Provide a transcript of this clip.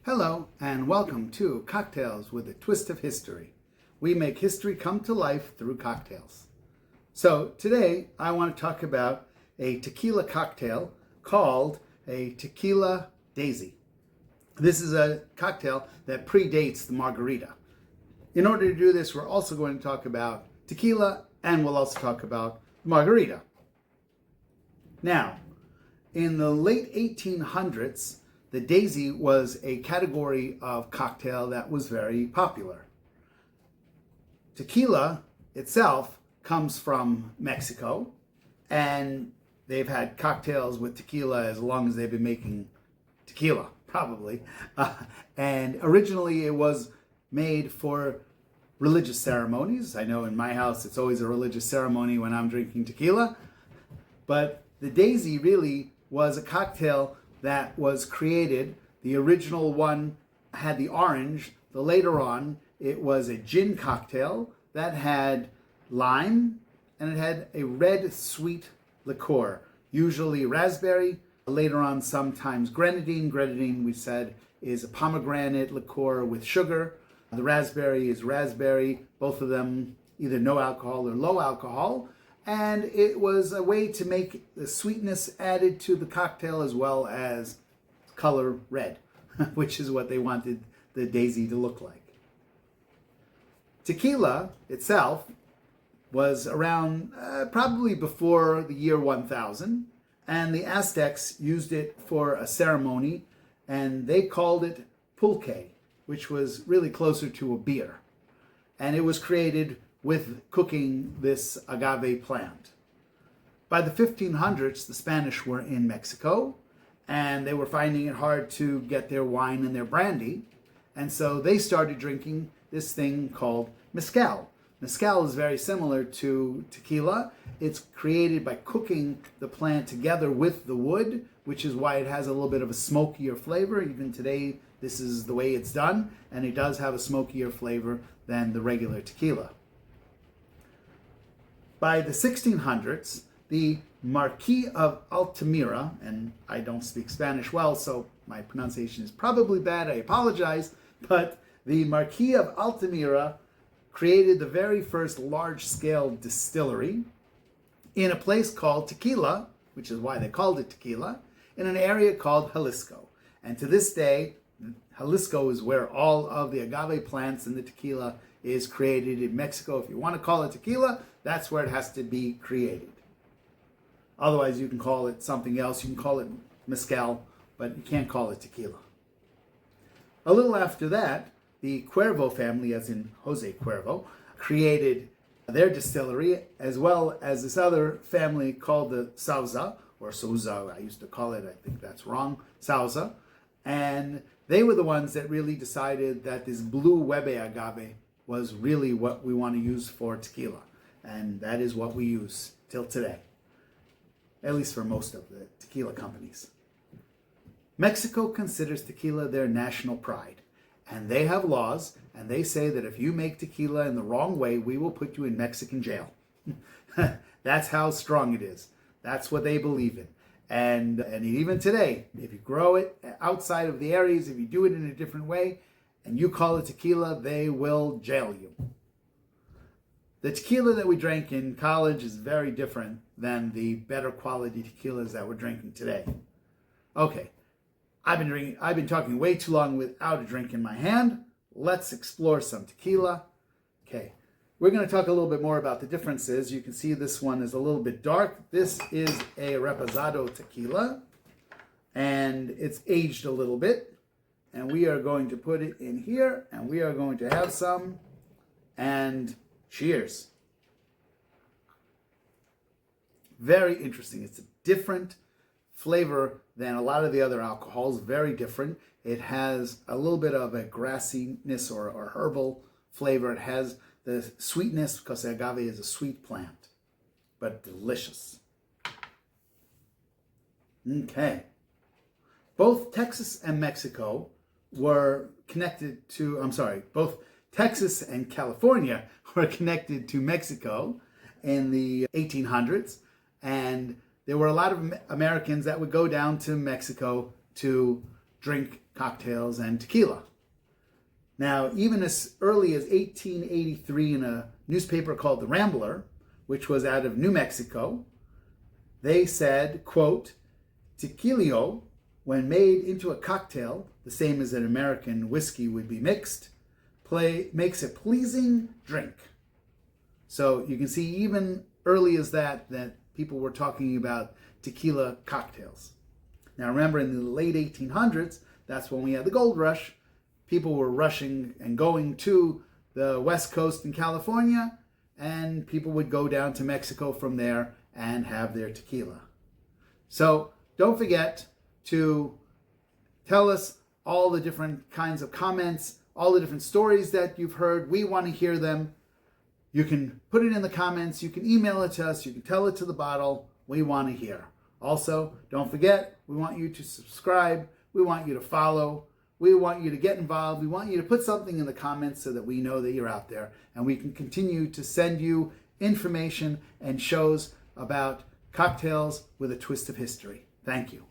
Hello and welcome to Cocktails with a Twist of History. We make history come to life through cocktails. So today I want to talk about a tequila cocktail called a Tequila Daisy. This is a cocktail that predates the margarita. In order to do this, we're also going to talk about tequila and we'll also talk about margarita. Now, in the late 1800s, the Daisy was a category of cocktail that was very popular. Tequila itself comes from Mexico, and they've had cocktails with tequila as long as they've been making tequila, probably. And originally it was made for religious ceremonies. I know in my house it's always a religious ceremony when I'm drinking tequila. But the Daisy really was a cocktail that was created. The original one had the orange. The later on, it was a gin cocktail that had lime and it had a red sweet liqueur, usually raspberry. Later on, sometimes grenadine. Grenadine, we said, is a pomegranate liqueur with sugar. The raspberry is raspberry, both of them either no alcohol or low alcohol. And it was a way to make the sweetness added to the cocktail as well as color red, which is what they wanted the Daisy to look like. Tequila itself was around probably before the year 1000, and the Aztecs used it for a ceremony, and they called it pulque, which was really closer to a beer. And it was created with cooking this agave plant. By the 1500s, the Spanish were in Mexico, and they were finding it hard to get their wine and their brandy, and so they started drinking this thing called mezcal. Mezcal is very similar to tequila. It's created by cooking the plant together with the wood, which is why it has a little bit of a smokier flavor. Even today, this is the way it's done, and it does have a smokier flavor than the regular tequila. By the 1600s, the Marquis of Altamira, and I don't speak Spanish well, so my pronunciation is probably bad, I apologize, but the Marquis of Altamira created the very first large-scale distillery in a place called Tequila, which is why they called it Tequila, in an area called Jalisco. And to this day, Jalisco is where all of the agave plants and the tequila is created in Mexico. If you want to call it tequila, that's where it has to be created. Otherwise, you can call it something else. You can call it mezcal, but you can't call it tequila. A little after that, the Cuervo family, as in Jose Cuervo, created their distillery, as well as this other family called the Sauza, or Souza, I used to call it, I think that's wrong, Sauza. And they were the ones that really decided that this blue Webe agave was really what we want to use for tequila. And that is what we use till today, at least for most of the tequila companies. Mexico considers tequila their national pride. And they have laws, and they say that if you make tequila in the wrong way, we will put you in Mexican jail. That's how strong it is. That's what they believe in. And even today, if you grow it outside of the areas, if you do it in a different way, and you call it tequila, they will jail you. The tequila that we drank in college is very different than the better quality tequilas that we're drinking today. Okay, I've been talking way too long without a drink in my hand. Let's explore some tequila. Okay, we're going to talk a little bit more about the differences. You can see this one is a little bit dark. This is a reposado tequila, and it's aged a little bit. And we are going to put it in here, and we are going to have some, and cheers. Very interesting. It's a different flavor than a lot of the other alcohols, very different. It has a little bit of a grassiness or herbal flavor. It has the sweetness because the agave is a sweet plant, but delicious. Okay. Both Texas and Mexico were connected to, both Texas and California were connected to Mexico in the 1800s. And there were a lot of Americans that would go down to Mexico to drink cocktails and tequila. Now, even as early as 1883 in a newspaper called The Rambler, which was out of New Mexico, they said, quote, "Tequila, when made into a cocktail, the same as an American whiskey would be mixed, makes a pleasing drink." So you can see even early as that people were talking about tequila cocktails. Now remember, in the late 1800s, that's when we had the gold rush. People were rushing and going to the West Coast in California, and people would go down to Mexico from there and have their tequila. So don't forget to tell us all the different kinds of comments, all the different stories that you've heard. We want to hear them. You can put it in the comments, you can email it to us, you can tell it to the bottle. We want to hear. Also, don't forget, we want you to subscribe, we want you to follow, we want you to get involved, we want you to put something in the comments so that we know that you're out there, and we can continue to send you information and shows about cocktails with a twist of history. Thank you.